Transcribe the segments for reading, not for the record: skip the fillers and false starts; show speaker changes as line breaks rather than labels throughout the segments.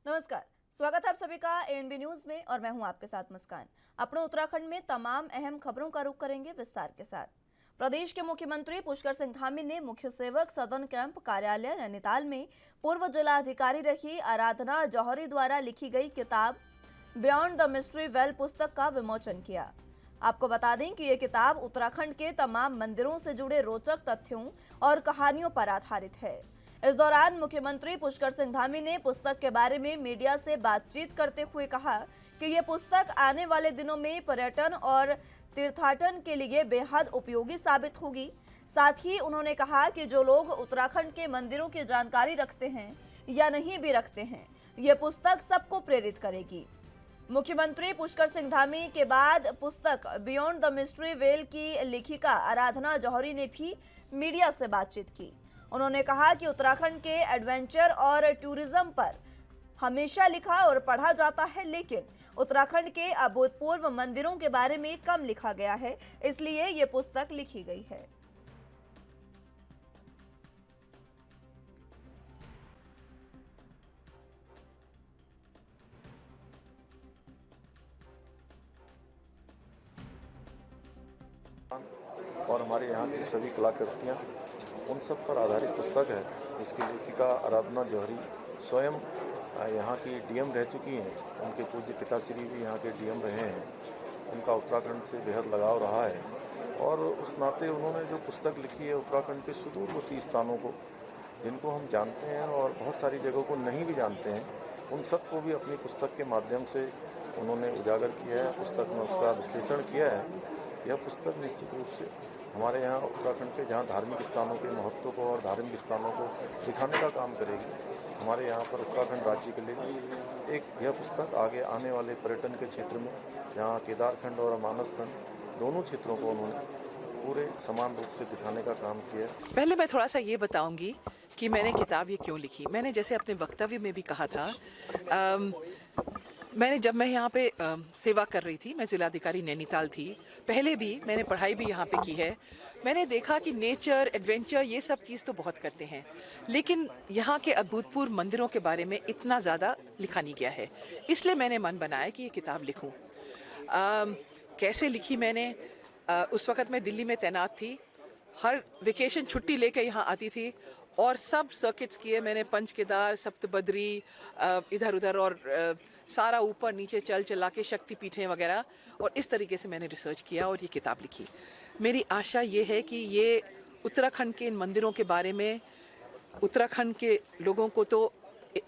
नमस्कार, स्वागत है आप सभी का एएनबी न्यूज में और मैं हूं आपके साथ मुस्कान। अपने उत्तराखंड में तमाम अहम खबरों का रुख करेंगे विस्तार के साथ। प्रदेश के मुख्यमंत्री पुष्कर सिंह धामी ने मुख्य सेवक सदन कैंप कार्यालय नैनीताल में पूर्व जिलाधिकारी रही आराधना जौहरी द्वारा लिखी गई किताब बियॉन्ड द मिस्ट्री वेल पुस्तक का विमोचन किया। आपको बता दें कि यह किताब उत्तराखंड के तमाम मंदिरों से जुड़े रोचक तथ्यों और कहानियों पर आधारित है। इस दौरान मुख्यमंत्री पुष्कर सिंह धामी ने पुस्तक के बारे में मीडिया से बातचीत करते हुए कहा कि यह पुस्तक आने वाले दिनों में पर्यटन और तीर्थाटन के लिए बेहद उपयोगी साबित होगी। साथ ही उन्होंने कहा कि जो लोग उत्तराखंड के मंदिरों की जानकारी रखते हैं या नहीं भी रखते हैं, यह पुस्तक सबको प्रेरित करेगी। मुख्यमंत्री पुष्कर सिंह धामी के बाद पुस्तक बियॉन्ड द मिस्ट्री वेल की लेखिका आराधना जौहरी ने भी मीडिया से बातचीत की। उन्होंने कहा कि उत्तराखंड के एडवेंचर और टूरिज्म पर हमेशा लिखा और पढ़ा जाता है, लेकिन उत्तराखंड के अभूतपूर्व मंदिरों के बारे में कम लिखा गया है, इसलिए ये पुस्तक लिखी गई है।
और हमारे यहाँ की सभी कलाकृतियाँ उन सब पर आधारित पुस्तक है, जिसकी लेखिका आराधना जौहरी स्वयं यहाँ की डीएम रह चुकी हैं। उनके पूज्य पिताश्री भी यहाँ के डीएम रहे हैं। उनका उत्तराखंड से बेहद लगाव रहा है और उस नाते उन्होंने जो पुस्तक लिखी है उत्तराखंड के सुदूरवर्ती स्थानों को, जिनको हम जानते हैं और बहुत सारी जगहों को नहीं भी जानते हैं, उन सब को भी अपनी पुस्तक के माध्यम से उन्होंने उजागर किया है। पुस्तक में उसका विश्लेषण किया है। यह पुस्तक निश्चित रूप से हमारे यहाँ उत्तराखंड के जहाँ धार्मिक स्थानों के महत्व को और धार्मिक स्थानों को दिखाने का काम करेगी। हमारे यहाँ पर उत्तराखंड राज्य के लिए एक यह पुस्तक आगे आने वाले पर्यटन के क्षेत्र में, जहाँ केदारखंड और मानसखंड दोनों क्षेत्रों को उन्होंने पूरे समान रूप से दिखाने का काम किया।
पहले मैं थोड़ा सा ये बताऊंगी कि मैंने किताब ये क्यों लिखी। मैंने जैसे अपने वक्तव्य में भी कहा था, जब मैं यहाँ पे सेवा कर रही थी, मैं जिलाधिकारी नैनीताल थी, पहले भी मैंने पढ़ाई भी यहाँ पे की है। मैंने देखा कि नेचर, एडवेंचर, ये सब चीज़ तो बहुत करते हैं, लेकिन यहाँ के अभूतपूर्व मंदिरों के बारे में इतना ज़्यादा लिखा नहीं गया है। इसलिए मैंने मन बनाया कि ये किताब लिखूँ। कैसे लिखी मैंने? उस वक़्त मैं दिल्ली में तैनात थी, हर वेकेशन छुट्टी लेकर यहाँ आती थी और सब सर्किट्स किए मैंने, पंचकेदार, सप्तबद्री, इधर उधर और सारा ऊपर नीचे चल चला के शक्तिपीठें वगैरह, और इस तरीके से मैंने रिसर्च किया और ये किताब लिखी। मेरी आशा ये है कि ये उत्तराखंड के इन मंदिरों के बारे में उत्तराखंड के लोगों को तो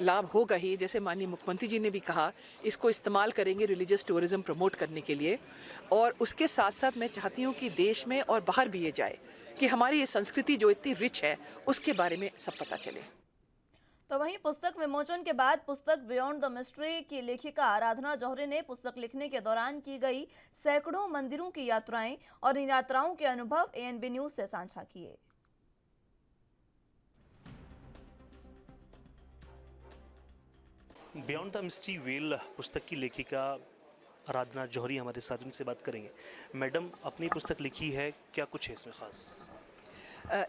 लाभ होगा ही, जैसे माननीय मुख्यमंत्री जी ने भी कहा, इसको इस्तेमाल करेंगे रिलीजियस टूरिज्म प्रमोट करने के लिए, और उसके साथ साथ मैं चाहती हूँ कि देश में और बाहर भी ये जाए कि हमारी ये संस्कृति जो इतनी रिच है उसके बारे में सब पता चले।
तो वहीं पुस्तक विमोचन के बाद पुस्तक बियॉन्ड द मिस्ट्री की लेखिका आराधना जौहरी ने पुस्तक लिखने के दौरान की गई सैकड़ों मंदिरों की यात्राएं और इन यात्राओं के अनुभव एएनबी न्यूज से साझा किए।
बियॉन्ड द मिस्ट्री वेल पुस्तक की लेखिका आराधना जौहरी हमारे साथ, उनसे बात करेंगे। मैडम, अपनी पुस्तक लिखी है, क्या कुछ है इसमें खास?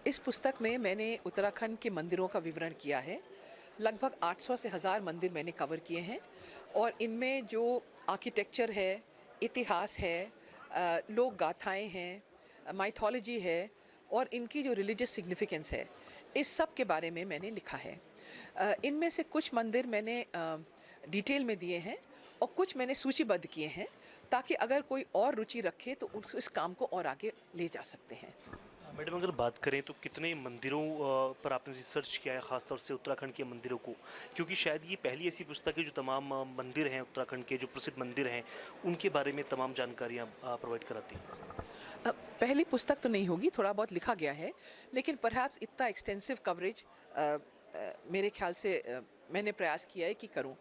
इस पुस्तक में मैंने उत्तराखंड के मंदिरों का विवरण किया है। लगभग 800 से 1000 मंदिर मैंने कवर किए हैं, और इनमें जो आर्किटेक्चर है, इतिहास है, लोक गाथाएँ हैं, माइथोलॉजी है और इनकी जो रिलीजियस सिग्निफिकेंस है, इस सब के बारे में मैंने लिखा है। इनमें से कुछ मंदिर मैंने डिटेल में दिए हैं और कुछ मैंने सूचीबद्ध किए हैं, ताकि अगर कोई और रुचि रखे तो इस काम को और आगे ले जा सकते हैं।
मैडम, अगर बात करें तो कितने मंदिरों पर आपने रिसर्च किया है, ख़ासतौर से उत्तराखंड के मंदिरों को? क्योंकि शायद ये पहली ऐसी पुस्तक है जो तमाम मंदिर हैं उत्तराखंड के, जो प्रसिद्ध मंदिर हैं, उनके बारे में तमाम जानकारियाँ प्रोवाइड कराती हैं।
पहली पुस्तक तो नहीं होगी, थोड़ा बहुत लिखा गया है, लेकिन परहैप्स इतना एक्सटेंसिव कवरेज मेरे ख्याल से मैंने प्रयास किया है कि करूं।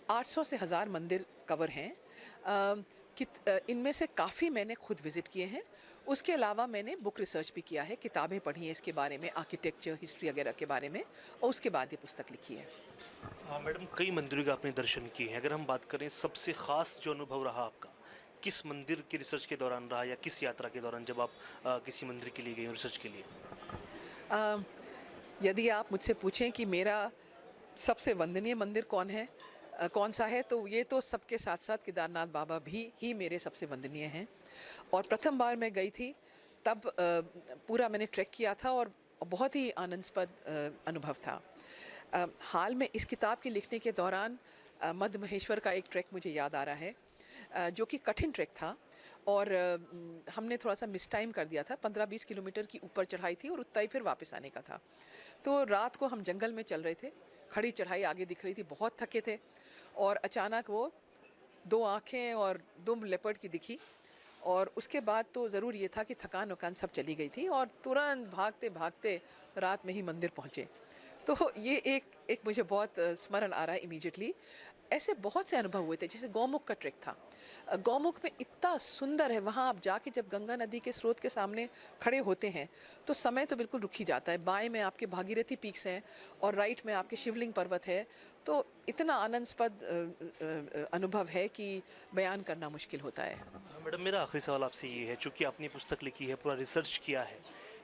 800 से 1000 मंदिर कवर हैं। इनमें से काफ़ी मैंने खुद विज़िट किए हैं। उसके अलावा मैंने बुक रिसर्च भी किया है, किताबें पढ़ी हैं इसके बारे में, आर्किटेक्चर, हिस्ट्री वगैरह के बारे में, और उसके बाद ये पुस्तक लिखी है।
मैडम, कई मंदिरों का आपने दर्शन किए हैं, अगर हम बात करें सबसे ख़ास जो अनुभव रहा आपका, किस मंदिर की रिसर्च के दौरान रहा, या किस यात्रा के दौरान जब आप किसी मंदिर के लिए गए रिसर्च के लिए?
यदि आप मुझसे पूछें कि मेरा सबसे वंदनीय मंदिर कौन सा है, तो ये तो सबके साथ साथ केदारनाथ बाबा भी ही मेरे सबसे वंदनीय हैं। और प्रथम बार मैं गई थी तब पूरा मैंने ट्रैक किया था और बहुत ही आनंदस्पद अनुभव था। हाल में इस किताब के लिखने के दौरान मध्य महेश्वर का एक ट्रैक मुझे याद आ रहा है, जो कि कठिन ट्रैक था और हमने थोड़ा सा मिस टाइम कर दिया था। 15-20 किलोमीटर की ऊपर चढ़ाई थी और उतना ही फिर वापस आने का था। तो रात को हम जंगल में चल रहे थे, खड़ी चढ़ाई आगे दिख रही थी, बहुत थके थे और अचानक वो 2 आँखें और 2 लेपर्ड की दिखी और उसके बाद तो ज़रूर ये था कि थकान वकान सब चली गई थी और तुरंत भागते भागते रात में ही मंदिर पहुँचे। तो ये एक मुझे बहुत स्मरण आ रहा है इमीडिएटली। ऐसे बहुत से अनुभव हुए थे, जैसे गौमुख का ट्रैक था। गौमुख में इतना सुंदर है, वहाँ आप जाके जब गंगा नदी के स्रोत के सामने खड़े होते हैं तो समय तो बिल्कुल रुक ही जाता है। बाएं में आपके भागीरथी पीक्स हैं और राइट में आपके शिवलिंग पर्वत है। तो इतना आनंदस्पद अनुभव है कि बयान करना मुश्किल होता है।
मैडम, मेरा आखिरी सवाल आपसे ये है, चूँकि आपने पुस्तक लिखी है, पूरा रिसर्च किया है,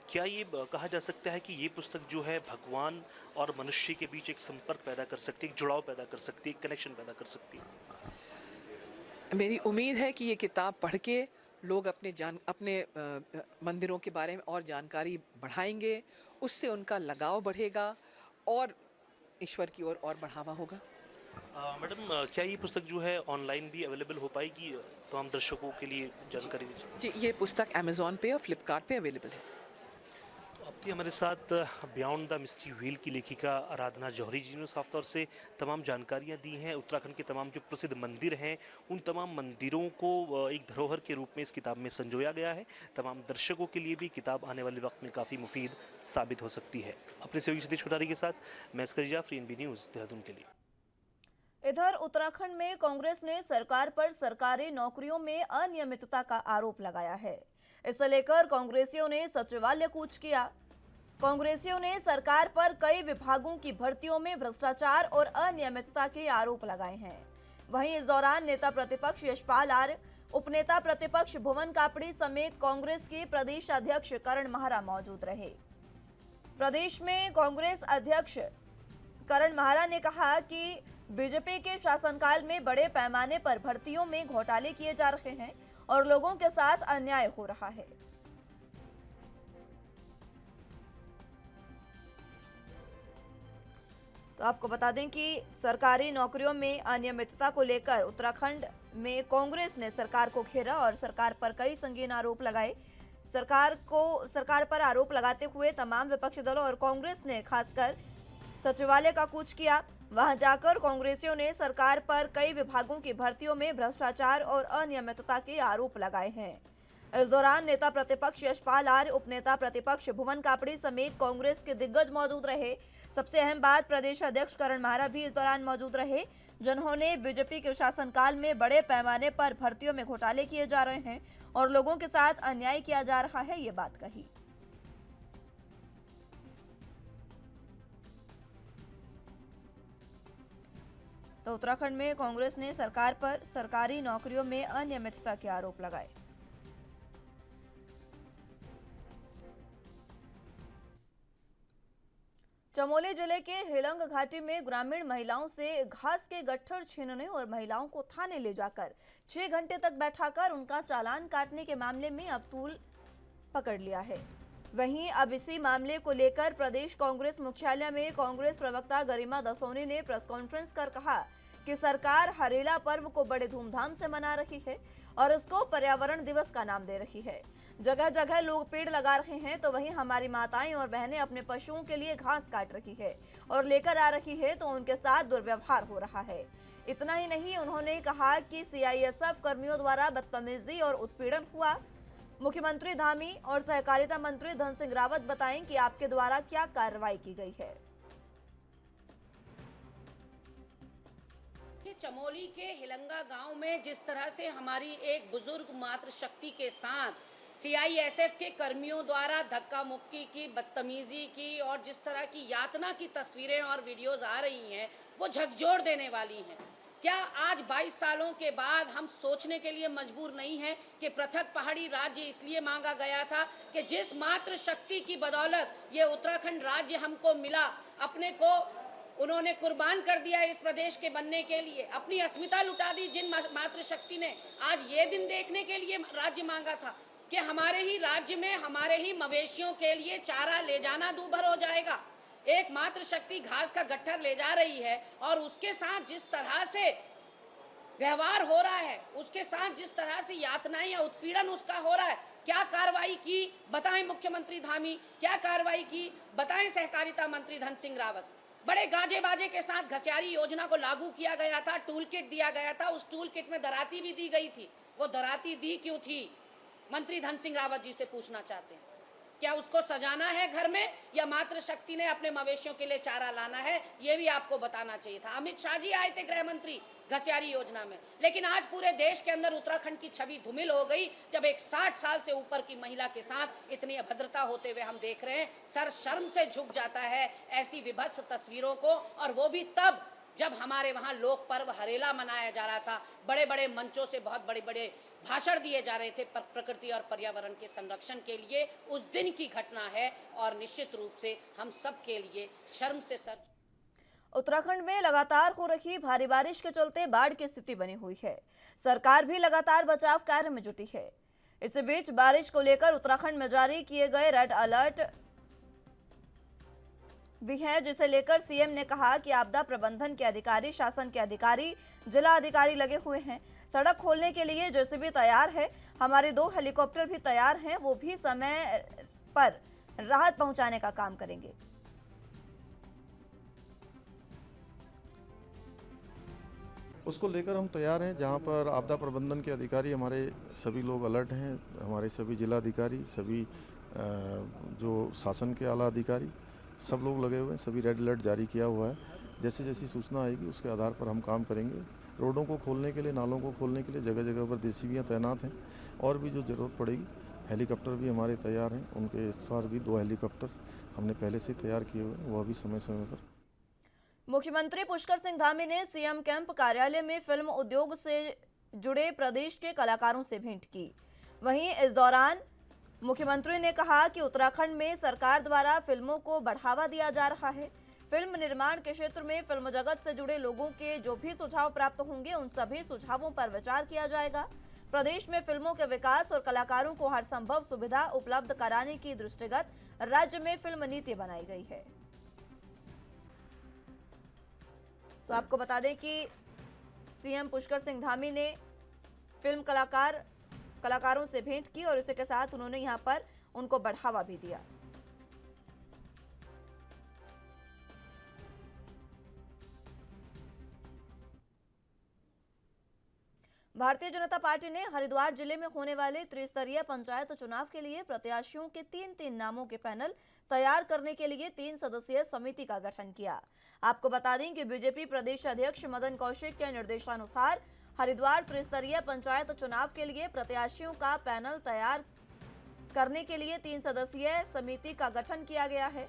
क्या ये कहा जा सकता है कि ये पुस्तक जो है भगवान और मनुष्य के बीच एक संपर्क पैदा कर सकती है, एक जुड़ाव पैदा कर सकती है, एक कनेक्शन पैदा कर सकती है?
मेरी उम्मीद है कि ये किताब पढ़ के लोग अपने मंदिरों के बारे में और जानकारी बढ़ाएंगे, उससे उनका लगाव बढ़ेगा और ईश्वर की ओर और बढ़ावा होगा।
मैडम, क्या ये पुस्तक जो है ऑनलाइन भी अवेलेबल हो पाएगी तमाम दर्शकों के लिए? जानकारी दीजिए।
जी, ये पुस्तक अमेज़ॉन पे और फ्लिपकार्ट पे अवेलेबल है।
अब थी हमारे साथ बियॉन्ड द मिस्ट्री व्हील की लेखिका आराधना जौहरी जी ने साफ तौर से तमाम जानकारियां दी हैं। उत्तराखंड के तमाम जो प्रसिद्ध मंदिर हैं, उन तमाम मंदिरों को एक धरोहर के रूप में इस किताब में संजोया गया है। तमाम दर्शकों के लिए भी किताब आने वाले वक्त में काफ़ी मुफीद साबित हो सकती है। अपने सहयोगी सतीश कोठारी के साथ मैं असगर जाफरी, NB न्यूज़, देहरादून के लिए।
इधर उत्तराखंड में कांग्रेस ने सरकार पर सरकारी नौकरियों में अनियमितता का आरोप लगाया है। इसे लेकर कांग्रेसियों ने सचिवालय कूच किया। कांग्रेसियों ने सरकार पर कई विभागों की भर्तियों में भ्रष्टाचार और अनियमितता के आरोप लगाए हैं। वहीं इस दौरान नेता प्रतिपक्ष यशपाल आर्य, उपनेता प्रतिपक्ष भुवन कापड़ी समेत कांग्रेस के प्रदेश अध्यक्ष करण माहरा मौजूद रहे। प्रदेश में कांग्रेस अध्यक्ष करण माहरा ने कहा कि बीजेपी के शासनकाल में बड़े पैमाने पर भर्तियों में घोटाले किए जा रहे हैं और लोगों के साथ अन्याय हो रहा है। तो आपको बता दें कि सरकारी नौकरियों में अनियमितता को लेकर उत्तराखंड में कांग्रेस ने सरकार को घेरा और सरकार पर कई संगीन आरोप लगाए। सरकार पर आरोप लगाते हुए तमाम विपक्षी दलों और कांग्रेस ने खासकर सचिवालय का कूच किया। वहां जाकर कांग्रेसियों ने सरकार पर कई विभागों की भर्तियों में भ्रष्टाचार और अनियमितता के आरोप लगाए हैं। इस दौरान नेता प्रतिपक्ष यशपाल आर्य, उपनेता प्रतिपक्ष भुवन कापड़ी समेत कांग्रेस के दिग्गज मौजूद रहे। सबसे अहम बात, प्रदेश अध्यक्ष करण माहरा भी इस दौरान मौजूद रहे, जिन्होंने बीजेपी के शासनकाल में बड़े पैमाने पर भर्तियों में घोटाले किए जा रहे हैं और लोगों के साथ अन्याय किया जा रहा है, ये बात कही। तो उत्तराखंड में कांग्रेस ने सरकार पर सरकारी नौकरियों में अनियमितता के आरोप लगाए। चमोली जिले के हेलंग घाटी में ग्रामीण महिलाओं से घास के गट्ठर छीनने और महिलाओं को थाने ले जाकर 6 घंटे तक बैठाकर उनका चालान काटने के मामले में अब तूल पकड़ लिया है। वहीं अब इसी मामले को लेकर प्रदेश कांग्रेस मुख्यालय में कांग्रेस प्रवक्ता गरिमा दसोनी ने प्रेस कॉन्फ्रेंस कर कहा कि सरकार हरेला पर्व को बड़े धूमधाम से मना रही है और इसको पर्यावरण दिवस का नाम दे रही है। जगह जगह लोग पेड़ लगा रहे हैं, तो वहीं हमारी माताएं और बहनें अपने पशुओं के लिए घास काट रही है और लेकर आ रही है, तो उनके साथ दुर्व्यवहार हो रहा है। इतना ही नहीं, उन्होंने कहा कि CISF कर्मियों द्वारा बदतमीजी और उत्पीड़न हुआ। मुख्यमंत्री धामी और सहकारिता मंत्री धन सिंह रावत बताएं कि आपके द्वारा क्या कार्रवाई की गई है।
चमोली के हिलंगा गांव में जिस तरह से हमारी एक बुजुर्ग मातृशक्ति के साथ CISF के कर्मियों द्वारा धक्का मुक्की की, बदतमीजी की और जिस तरह की यातना की तस्वीरें और वीडियोस आ रही हैं, वो झकझोर देने वाली हैं। क्या आज 22 सालों के बाद हम सोचने के लिए मजबूर नहीं हैं कि पृथक पहाड़ी राज्य इसलिए मांगा गया था कि जिस मातृशक्ति की बदौलत ये उत्तराखंड राज्य हमको मिला, अपने को उन्होंने कुर्बान कर दिया इस प्रदेश के बनने के लिए, अपनी अस्मिता लुटा दी। जिन मातृशक्ति ने आज ये दिन देखने के लिए राज्य मांगा था कि हमारे ही राज्य में हमारे ही मवेशियों के लिए चारा ले जाना दूभर हो जाएगा, एक मातृशक्ति घास का गट्ठर ले जा रही है और उसके साथ जिस तरह से व्यवहार हो रहा है, उसके साथ जिस तरह से यातनाएं या उत्पीड़न उसका हो रहा है, क्या कार्रवाई की बताएं मुख्यमंत्री धामी, क्या कार्रवाई की बताएं सहकारिता मंत्री धन सिंह रावत। बड़े गाजे बाजे के साथ घसियारी योजना को लागू किया गया था, टूल किट दिया गया था, उस टूल किट में दराती भी दी गई थी। वो दराती दी क्यों थी, मंत्री धन सिंह रावत जी से पूछना चाहते हैं। क्या उसको सजाना है घर में या मातृशक्ति ने अपने मवेशियों के लिए चारा लाना है, ये भी आपको बताना चाहिए था। अमित शाह जी आए थे गृह मंत्री घसियारी योजना में, लेकिन आज पूरे देश के अंदर उत्तराखंड की छवि धूमिल हो गई जब एक 60 साल से ऊपर की महिला के साथ इतनी अभद्रता होते हुए हम देख रहे हैं। सर शर्म से झुक जाता है ऐसी विभत्स तस्वीरों को, और वो भी तब जब हमारे वहाँ लोक पर्व हरेला मनाया जा रहा था, बड़े बड़े मंचों से बहुत बड़े बड़े भाषण दिए जा रहे थे प्रकृति और पर्यावरण के संरक्षण के लिए। उस दिन की घटना है और निश्चित रूप से हम सब के लिए शर्म से सर।
उत्तराखंड में लगातार हो रही भारी बारिश के चलते बाढ़ की स्थिति बनी हुई है। सरकार भी लगातार बचाव कार्य में जुटी है। इसी बीच बारिश को लेकर उत्तराखंड में जारी किए गए रेड अलर्ट भी है, जिसे लेकर सीएम ने कहा कि आपदा प्रबंधन के अधिकारी, शासन के अधिकारी, जिला अधिकारी लगे हुए हैं। सड़क खोलने के लिए जेसीबी तैयार है, हमारे 2 हेलीकॉप्टर भी तैयार हैं, वो भी समय पर राहत पहुंचाने का काम करेंगे।
उसको लेकर हम तैयार हैं। जहां पर आपदा प्रबंधन के अधिकारी हमारे सभी लोग अलर्ट हैं, हमारे सभी जिला अधिकारी, सभी जो शासन के आला अधिकारी सब लोग लगे हुए हैं। सभी रेड अलर्ट जारी किया हुआ है। जैसे जैसी सूचना आएगी उसके आधार पर हम काम करेंगे। रोडों को खोलने के लिए, नालों को खोलने के लिए जगह जगह पर जेसीबियां तैनात हैं, और भी जो ज़रूरत पड़ेगी हेलीकॉप्टर भी हमारे तैयार हैं। उनके इस बार भी 2 हेलीकॉप्टर हमने पहले से तैयार किए हुए हैं, वह भी समय समय पर।
मुख्यमंत्री पुष्कर सिंह धामी ने सीएम कैंप कार्यालय में फिल्म उद्योग से जुड़े प्रदेश के कलाकारों से भेंट की। वहीं इस दौरान मुख्यमंत्री ने कहा कि उत्तराखंड में सरकार द्वारा फिल्मों को बढ़ावा दिया जा रहा है। फिल्म निर्माण के क्षेत्र में फिल्म जगत से जुड़े लोगों के जो भी सुझाव प्राप्त होंगे, उन सभी सुझावों पर विचार किया जाएगा। प्रदेश में फिल्मों के विकास और कलाकारों को हर संभव सुविधा उपलब्ध कराने की दृष्टिगत राज्य में फिल्म नीति बनाई गई है। तो आपको बता दें कि सीएम पुष्कर सिंह धामी ने फिल्म कलाकारों से भेंट की और इसी के साथ उन्होंने यहां पर उनको बढ़ावा भी दिया। भारतीय जनता पार्टी ने हरिद्वार जिले में होने वाले त्रिस्तरीय पंचायत चुनाव के लिए प्रत्याशियों के 3 नामों के पैनल तैयार करने के लिए 3 सदस्यीय समिति का गठन किया। आपको बता दें कि बीजेपी प्रदेश अध्यक्ष मदन कौशिक के निर्देशानुसार हरिद्वार त्रिस्तरीय पंचायत चुनाव के लिए प्रत्याशियों का पैनल तैयार करने के लिए 3 सदस्यीय समिति का गठन किया गया है।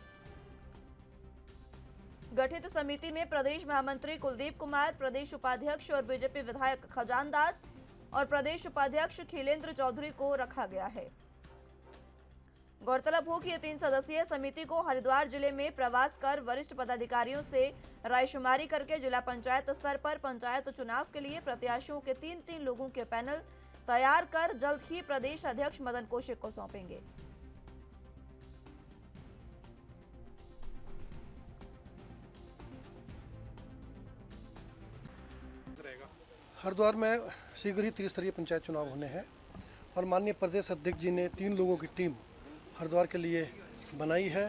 गठित समिति में प्रदेश महामंत्री कुलदीप कुमार, प्रदेश उपाध्यक्ष और बीजेपी विधायक खजान दास और प्रदेश उपाध्यक्ष खिलेंद्र चौधरी को रखा गया है। गौरतलब हो कि ये 3 सदस्यीय समिति को हरिद्वार जिले में प्रवास कर वरिष्ठ पदाधिकारियों से रायशुमारी करके जिला पंचायत स्तर पर पंचायत चुनाव के लिए प्रत्याशियों के 3 लोगों के पैनल तैयार कर जल्द ही प्रदेश अध्यक्ष मदन कौशिक को सौंपेंगे।
हरिद्वार में शीघ्र ही त्रिस्तरीय पंचायत चुनाव होने हैं और माननीय प्रदेश अध्यक्ष जी ने 3 लोगों की टीम हरिद्वार के लिए बनाई है।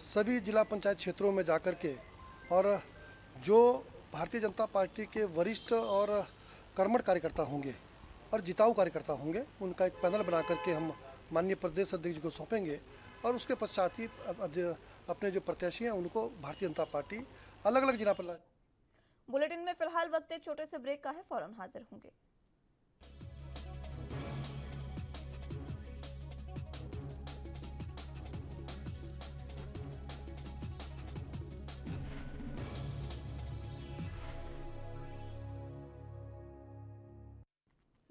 सभी जिला पंचायत क्षेत्रों में जाकर के और जो भारतीय जनता पार्टी के वरिष्ठ और कर्मठ कार्यकर्ता होंगे और जिताऊ कार्यकर्ता होंगे, उनका एक पैनल बना करके हम माननीय प्रदेश अध्यक्ष जी को सौंपेंगे और उसके पश्चात ही अपने जो प्रत्याशी हैं उनको भारतीय जनता पार्टी अलग अलग जिला पर।
बुलेटिन में फिलहाल वक्त एक छोटे से ब्रेक का है, फौरन हाजिर होंगे।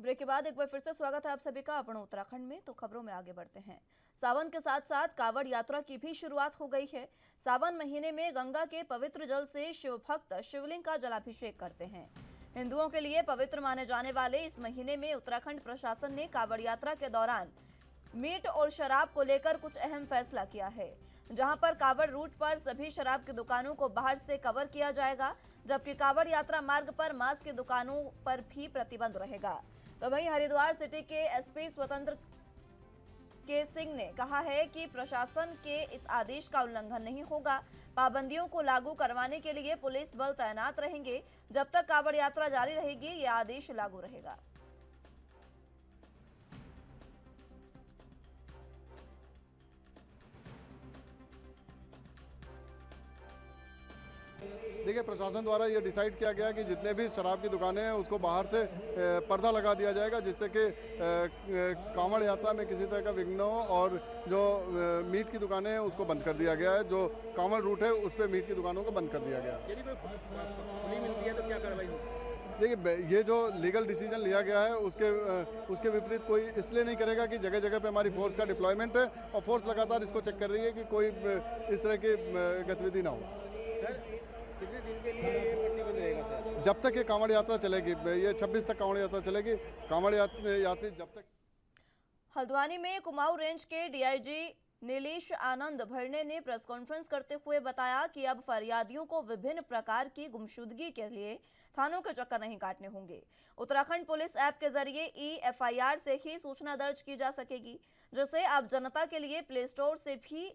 ब्रेक के बाद एक बार फिर से स्वागत है आप सभी का अपने उत्तराखंड में। तो खबरों में आगे बढ़ते हैं। सावन के साथ साथ कांवड़ यात्रा की भी शुरुआत हो गई है। सावन महीने में गंगा के पवित्र जल से शिव भक्त शिवलिंग का जलाभिषेक करते हैं। हिंदुओं के लिए पवित्र माने जाने वाले इस महीने में उत्तराखंड प्रशासन ने कांवड़ यात्रा के दौरान मीट और शराब को लेकर कुछ अहम फैसला किया है, जहां पर कांवड़ रूट पर सभी शराब की दुकानों को बाहर से कवर किया जाएगा, जबकि कांवड़ यात्रा मार्ग पर मांस की दुकानों पर भी प्रतिबंध रहेगा। तो वहीं हरिद्वार सिटी के एसपी स्वतंत्र के सिंह ने कहा है कि प्रशासन के इस आदेश का उल्लंघन नहीं होगा। पाबंदियों को लागू करवाने के लिए पुलिस बल तैनात रहेंगे। जब तक कांवड़ यात्रा जारी रहेगी, यह आदेश लागू रहेगा।
देखिए, प्रशासन द्वारा ये डिसाइड किया गया कि जितने भी शराब की दुकानें हैं उसको बाहर से पर्दा लगा दिया जाएगा, जिससे कि कांवड़ यात्रा में किसी तरह का विघ्न हो। और जो मीट की दुकानें हैं उसको बंद कर दिया गया है। जो कांवड़ रूट है उस पर मीट की दुकानों को बंद कर दिया गया है।
यदि कोई खुली मिलती है तो क्या कार्रवाई होगी?
देखिए, ये जो लीगल डिसीजन लिया गया है उसके विपरीत कोई इसलिए नहीं करेगा कि जगह जगह पे हमारी फोर्स का डिप्लॉयमेंट है और फोर्स लगातार इसको चेक कर रही है कि कोई इस तरह की गतिविधि ना हो।
सर, कितने दिन के लिए ये प्रतिबंध रहेगा सर?
जब तक ये कांवड़ यात्रा चलेगी, ये 26 तक कांवड़ यात्रा चलेगी। कांवड़ यात्री जब तक।
हल्द्वानी में कुमाऊं रेंज के डीआईजी नीलेश आनंद भरने ने प्रेस कॉन्फ्रेंस करते हुए बताया कि अब फरियादियों को विभिन्न प्रकार की गुमशुदगी के लिए थानों के चक्कर नहीं काटने होंगे। उत्तराखंड पुलिस ऐप के जरिए ई-FIR से ही सूचना दर्ज की जा सकेगी, जिसे अब जनता के लिए प्ले स्टोर से भी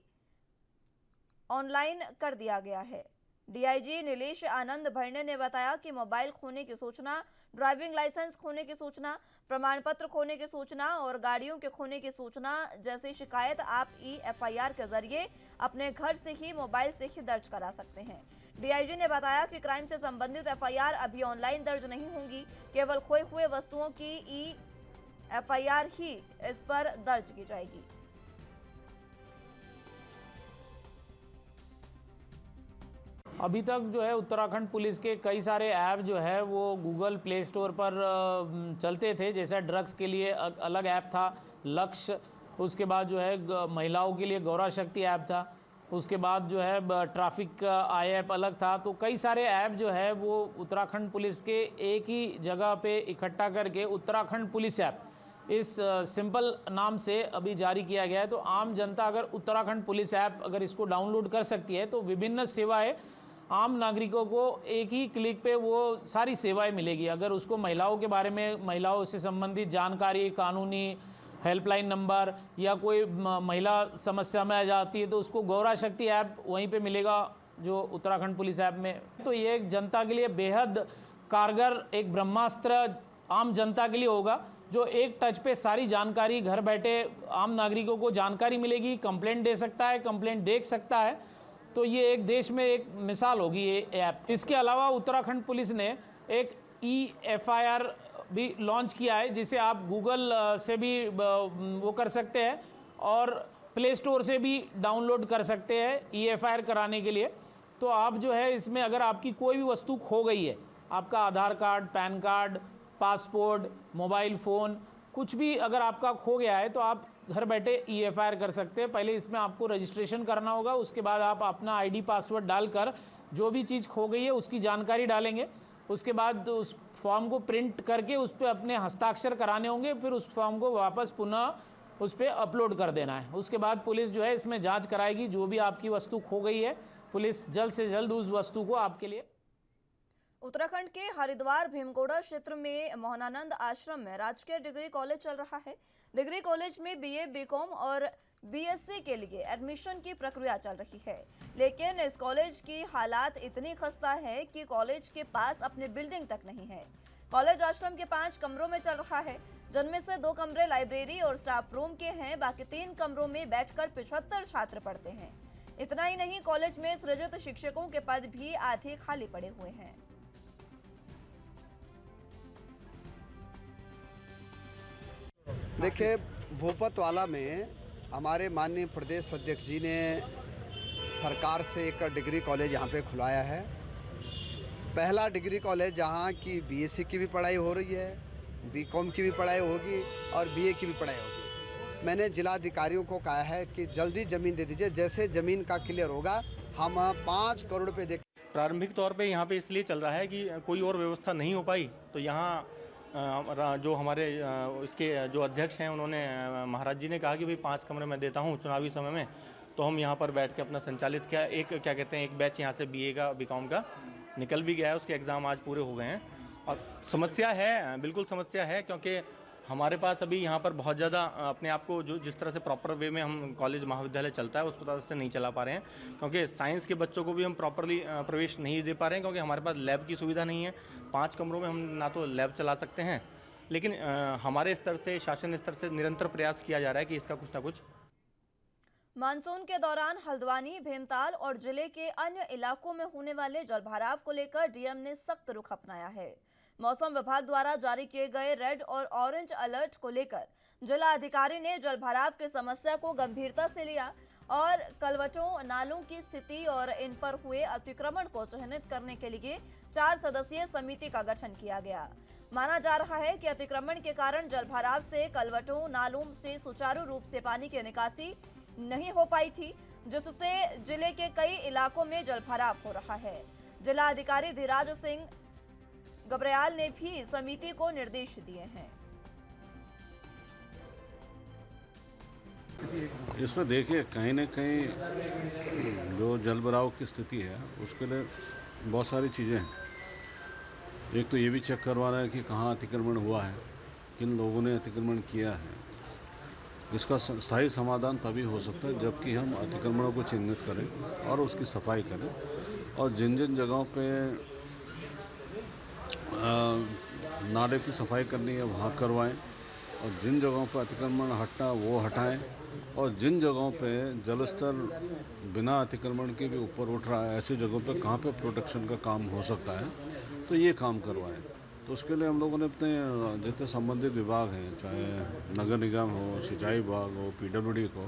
ऑनलाइन कर दिया गया है। डीआईजी नीलेश आनंद भरने ने बताया कि मोबाइल खोने की सूचना, ड्राइविंग लाइसेंस खोने की सूचना, प्रमाण पत्र खोने की सूचना और गाड़ियों के खोने की सूचना जैसी शिकायत आप ई-FIR के जरिए अपने घर से ही, मोबाइल से ही दर्ज करा सकते हैं। डीआईजी ने बताया कि क्राइम से संबंधित FIR अभी ऑनलाइन दर्ज नहीं होंगी, केवल खोए हुए वस्तुओं की ई-FIR ही इस पर दर्ज की जाएगी।
अभी तक जो है उत्तराखंड पुलिस के कई सारे ऐप जो है वो गूगल प्ले स्टोर पर चलते थे। जैसा ड्रग्स के लिए अलग ऐप था लक्ष्य, उसके बाद जो है महिलाओं के लिए गौरा शक्ति ऐप था, उसके बाद जो है ट्रैफिक का आई ऐप अलग था। तो कई सारे ऐप जो है वो उत्तराखंड पुलिस के एक ही जगह पे इकट्ठा करके उत्तराखंड पुलिस ऐप इस सिंपल नाम से अभी जारी किया गया है। तो आम जनता अगर उत्तराखंड पुलिस ऐप अगर इसको डाउनलोड कर सकती है तो विभिन्न सेवाएं आम नागरिकों को एक ही क्लिक पे वो सारी सेवाएं मिलेगी। अगर उसको महिलाओं के बारे में, महिलाओं से संबंधित जानकारी, कानूनी हेल्पलाइन नंबर या कोई महिला समस्या में आ जाती है तो उसको गौरा शक्ति ऐप वहीं पे मिलेगा जो उत्तराखंड पुलिस ऐप में। तो ये एक जनता के लिए बेहद कारगर एक ब्रह्मास्त्र आम जनता के लिए होगा, जो एक टच पे सारी जानकारी घर बैठे आम नागरिकों को जानकारी मिलेगी, कंप्लेंट दे सकता है, कंप्लेंट देख सकता है। तो ये एक देश में एक मिसाल होगी ये ऐप। इसके अलावा उत्तराखंड पुलिस ने एक ई-FIR भी लॉन्च किया है, जिसे आप गूगल से भी वो कर सकते हैं और प्ले स्टोर से भी डाउनलोड कर सकते हैं ई-FIR कराने के लिए। तो आप जो है इसमें अगर आपकी कोई भी वस्तु खो गई है, आपका Aadhaar card, PAN card, passport, mobile phone, कुछ भी अगर आपका खो गया है तो आप घर बैठे ई-FIR कर सकते हैं। पहले इसमें आपको रजिस्ट्रेशन करना होगा, उसके बाद आप अपना ID पासवर्ड डालकर जो भी चीज़ खो गई है उसकी जानकारी डालेंगे। उसके बाद उस फॉर्म को प्रिंट करके उस पर अपने हस्ताक्षर कराने होंगे, फिर उस फॉर्म को वापस पुनः उस पर अपलोड कर देना है। उसके बाद पुलिस जो है इसमें जाँच कराएगी, जो भी आपकी वस्तु खो गई है पुलिस जल्द से जल्द उस वस्तु को आपके लिए।
उत्तराखंड के हरिद्वार भीमगोड़ा क्षेत्र में मोहनानंद आश्रम में राजकीय डिग्री कॉलेज चल रहा है। डिग्री कॉलेज में BA, BCom और BSc के लिए एडमिशन की प्रक्रिया चल रही है, लेकिन इस कॉलेज की हालात इतनी खस्ता है कि कॉलेज के पास अपनी बिल्डिंग तक नहीं है। कॉलेज आश्रम के 5 कमरों में चल रहा है, जिनमें से 2 कमरे लाइब्रेरी और स्टाफ रूम के हैं। बाकी 3 कमरों में बैठकर 75 छात्र पढ़ते हैं। इतना ही नहीं, कॉलेज में सृजित शिक्षकों के पद भी आधे खाली पड़े हुए हैं।
देखिए, भूपतवाला में हमारे माननीय प्रदेश अध्यक्ष जी ने सरकार से एक डिग्री कॉलेज यहाँ पे खुलाया है। पहला डिग्री कॉलेज जहाँ की BSc की भी पढ़ाई हो रही है, बीकॉम की भी पढ़ाई होगी और बीए की भी पढ़ाई होगी। मैंने जिलाधिकारियों को कहा है कि जल्दी ज़मीन दे दीजिए, जैसे ज़मीन का क्लियर होगा हम 5 करोड़ रुपये दे।
प्रारंभिक तौर पे यहाँ पे इसलिए चल रहा है कि कोई और व्यवस्था नहीं हो पाई, तो यहाँ जो हमारे इसके जो अध्यक्ष हैं उन्होंने महाराज जी ने कहा कि भाई 5 कमरे मैं देता हूँ चुनावी समय में, तो हम यहाँ पर बैठ के अपना संचालित किया। एक क्या कहते हैं, एक बैच यहाँ से बीए का बीकॉम का निकल भी गया है, उसके एग्ज़ाम आज पूरे हो गए हैं। और समस्या है, बिल्कुल समस्या है, क्योंकि हमारे पास अभी यहाँ पर बहुत ज़्यादा अपने आप को जो जिस तरह से प्रॉपर वे में हम कॉलेज महाविद्यालय चलता है उस तरह से नहीं चला पा रहे हैं, क्योंकि साइंस के बच्चों को भी हम प्रॉपरली प्रवेश नहीं दे पा रहे हैं, क्योंकि हमारे पास लैब की सुविधा नहीं है। 5 कमरों में हम ना तो लैब चला सकते हैं, लेकिन हमारे स्तर से, शासन स्तर से निरंतर प्रयास किया जा रहा है कि इसका कुछ ना कुछ।
मानसून के दौरान हल्द्वानी, भीमताल और जिले के अन्य इलाकों में होने वाले जलभराव को लेकर डीएम ने सख्त रुख अपनाया है। मौसम विभाग द्वारा जारी किए गए रेड और ऑरेंज अलर्ट को लेकर जिला अधिकारी ने जलभराव की समस्या को गंभीरता से लिया और कलवटों, नालों की स्थिति और इन पर हुए अतिक्रमण को चिन्हित करने के लिए 4 सदस्यीय समिति का गठन किया गया। माना जा रहा है कि अतिक्रमण के कारण जलभराव से कलवटों, नालों से सुचारू रूप से पानी की निकासी नहीं हो पाई थी, जिससे जिले के कई इलाकों में जलभराव हो रहा है। जिला अधिकारी धीराज सिंह गब्रियाल ने भी समिति को निर्देश दिए हैं।
इसमें देखिए, कहीं न कहीं जो जलभराव की स्थिति है उसके लिए बहुत सारी चीज़ें हैं। एक तो ये भी चेक करवाना है कि कहाँ अतिक्रमण हुआ है, किन लोगों ने अतिक्रमण किया है। इसका स्थायी समाधान तभी हो सकता है जबकि हम अतिक्रमणों को चिन्हित करें और उसकी सफाई करें, और जिन जिन जगहों पे नाले की सफाई करनी है वहाँ करवाएं, और जिन जगहों पर अतिक्रमण हटना वो हटाएं, और जिन जगहों पे जलस्तर बिना अतिक्रमण के भी ऊपर उठ रहा है ऐसी जगहों पे कहाँ पे प्रोटेक्शन का काम हो सकता है तो ये काम करवाएं। तो उसके लिए हम लोगों ने अपने जितने संबंधित विभाग हैं, चाहे नगर निगम हो, सिंचाई विभाग हो, पीडब्ल्यूडी को,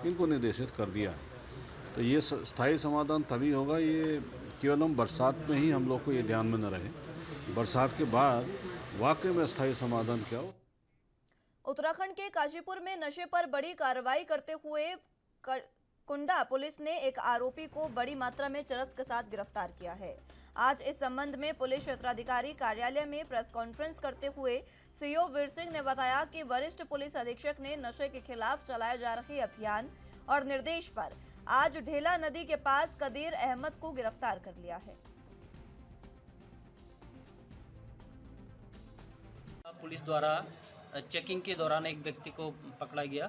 इनको निर्देशित कर दिया है। तो ये स्थायी समाधान तभी होगा, ये केवल हम बरसात में ही हम लोग को ये ध्यान में न रहे, बरसात के बाद वाकई में स्थायी समाधान क्या हो।
उत्तराखंड के काशीपुर में नशे पर बड़ी कार्रवाई करते हुए कुंडा पुलिस ने एक आरोपी को बड़ी मात्रा में चरस के साथ गिरफ्तार किया है। आज इस संबंध में पुलिस क्षेत्राधिकारी कार्यालय में प्रेस कॉन्फ्रेंस करते हुए सीओ वीर सिंह ने बताया कि वरिष्ठ पुलिस अधीक्षक ने नशे के खिलाफ चलाए जा रहे अभियान और निर्देश पर आज ढेला नदी के पास कदीर अहमद को गिरफ्तार कर लिया है।
पुलिस द्वारा चेकिंग के दौरान एक व्यक्ति को पकड़ा गया,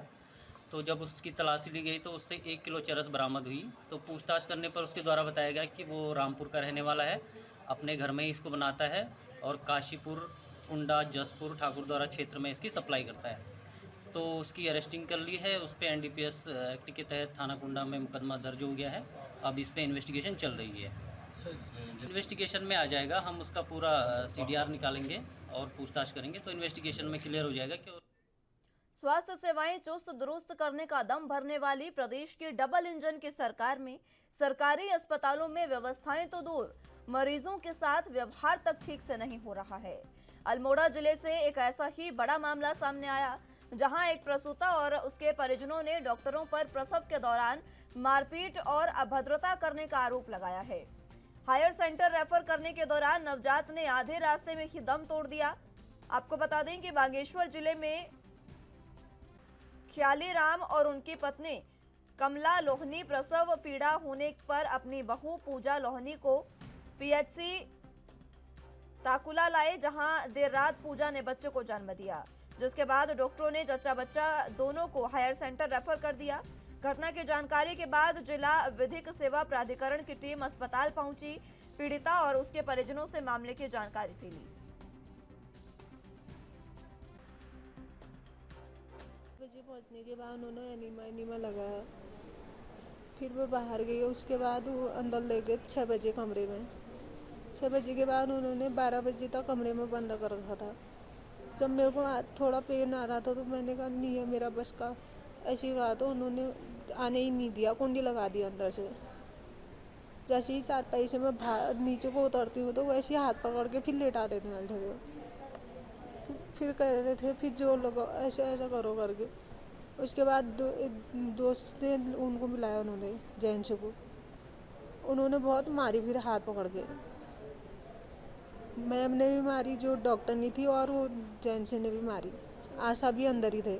तो जब उसकी तलाशी ली गई तो उससे 1 किलो चरस बरामद हुई। तो पूछताछ करने पर उसके द्वारा बताया गया कि वो रामपुर का रहने वाला है, अपने घर में ही इसको बनाता है और काशीपुर, कुंडा, जसपुर, ठाकुरद्वारा क्षेत्र में इसकी सप्लाई करता है। तो उसकी अरेस्टिंग कर ली है, उस पर एनडीपीएस एक्ट के तहत थाना कुंडा में मुकदमा दर्ज हो गया है। अब इस पर इन्वेस्टिगेशन चल रही है। इन्वेस्टिगेशन में आ जाएगा, हम उसका पूरा सीडीआर निकालेंगे और पूछताछ करेंगे तो इन्वेस्टिगेशन में क्लियर हो जाएगा कि।
स्वास्थ्य सेवाएं चुस्त दुरुस्त करने का दम भरने वाली प्रदेश की डबल इंजन की सरकार में सरकारी अस्पतालों में व्यवस्थाएं तो दूर, मरीजों के साथ व्यवहार तक ठीक से नहीं हो रहा है। अल्मोड़ा जिले से एक ऐसा ही बड़ा मामला सामने आया, जहां एक प्रसूता और उसके परिजनों ने डॉक्टरों पर प्रसव के दौरान मारपीट और अभद्रता करने का आरोप लगाया है। हायर सेंटर रेफर करने के दौरान नवजात ने आधे रास्ते में ही दम तोड़ दिया। आपको बता दें कि बागेश्वर जिले में ख्याली राम और उनकी पत्नी कमला लोहनी प्रसव पीड़ा होने पर अपनी बहू पूजा लोहनी को पीएचसी ताकुला लाए, जहां देर रात पूजा ने बच्चे को जन्म दिया, जिसके बाद डॉक्टरों ने जच्चा बच्चा दोनों को हायर सेंटर रेफर कर दिया। घटना की जानकारी के बाद जिला विधिक सेवा प्राधिकरण की टीम अस्पताल पहुंची, पीड़िता और उसके परिजनों से मामले की जानकारी भी ली।
बजे पहुंचने के बाद उन्होंने एनीमा लगाया, फिर वो बाहर गई। उसके बाद वो अंदर ले गए 6 बजे कमरे में। 6 बजे के बाद उन्होंने 12 बजे तक कमरे में बंद कर रखा था। जब मेरे को थोड़ा पेन आ रहा था तो मैंने कहा नहीं है मेरा बस का, ऐसी कहा तो उन्होंने आने ही नहीं दिया, कुंडी लगा दी अंदर से। जैसे ही 4 पैसे में नीचे को उतरती हूँ तो वैसे ही हाथ पकड़ के फिर लेटा देते हैं। फिर कह रहे थे फिर जो लोग ऐसा ऐसा करो करके। उसके बाद एक दोस्त ने उनको मिलाया, उन्होंने जेंट्स को, उन्होंने बहुत मारी, फिर हाथ पकड़ के मैम ने भी मारी, जो डॉक्टर नहीं थी, और वो जेंट्स ने भी मारी। आशा भी अंदर ही थे।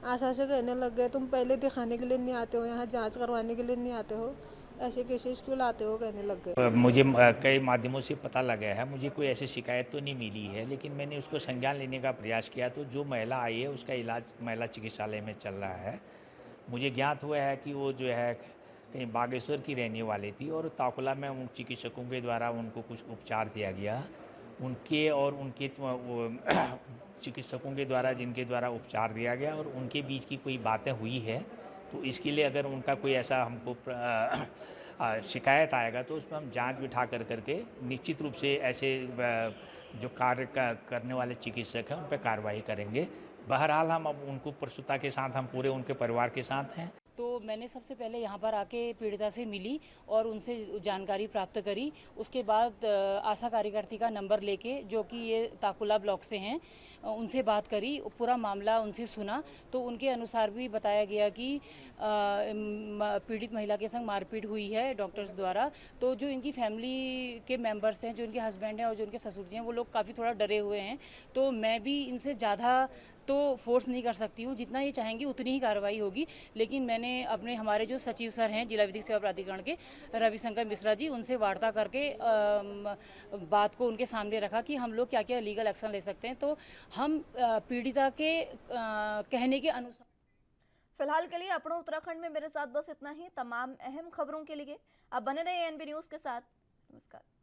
आशा से कहने लग गए तुम पहले दिखाने के लिए नहीं आते हो, यहाँ जांच करवाने के लिए नहीं आते हो, ऐसे कैसे स्कूल आते हो, कहने लग गए।
मुझे कई माध्यमों से पता लगा है, मुझे कोई ऐसी शिकायत तो नहीं मिली है, लेकिन मैंने उसको संज्ञान लेने का प्रयास किया तो जो महिला आई है उसका इलाज महिला चिकित्सालय में चल रहा है। मुझे ज्ञात हुआ है कि वो जो है कहीं बागेश्वर की रहने वाली थी और ताकुला में उन चिकित्सकों के द्वारा उनको कुछ उपचार दिया गया। उनके और उनके चिकित्सकों के द्वारा जिनके द्वारा उपचार दिया गया और उनके बीच की कोई बातें हुई है, तो इसके लिए अगर उनका कोई ऐसा हमको शिकायत आएगा तो उसमें हम जांच बिठा करके निश्चित रूप से ऐसे जो कार्य करने वाले चिकित्सक हैं उन पर कार्रवाई करेंगे। बहरहाल हम अब उनको प्रसूता के साथ, हम पूरे उनके परिवार के साथ हैं।
तो मैंने सबसे पहले यहाँ पर आके पीड़िता से मिली और उनसे जानकारी प्राप्त करी। उसके बाद आशा कार्यकर्ती का नंबर लेके, जो कि ये ताकुला ब्लॉक से हैं, उनसे बात करी, पूरा मामला उनसे सुना। तो उनके अनुसार भी बताया गया कि पीड़ित महिला के संग मारपीट हुई है डॉक्टर्स द्वारा। तो जो इनकी फैमिली के मेंबर्स हैं, जो इनके हस्बैंड हैं और जो इनके ससुर जी हैं, वो लोग काफ़ी थोड़ा डरे हुए हैं। तो मैं भी इनसे ज़्यादा तो फोर्स नहीं कर सकती हूँ, जितना ये चाहेंगी उतनी ही कार्रवाई होगी। लेकिन मैंने अपने हमारे जो सचिव सर हैं जिला विधिक सेवा प्राधिकरण के, रविशंकर मिश्रा जी, उनसे वार्ता करके बात को उनके सामने रखा कि हम लोग क्या क्या लीगल एक्शन ले सकते हैं। तो हम पीड़िता के कहने के अनुसार
फिलहाल के लिए अपनों उत्तराखंड में मेरे साथ बस इतना ही। तमाम अहम खबरों के लिए आप बने रहे एएनबी न्यूज़ के साथ। नमस्कार।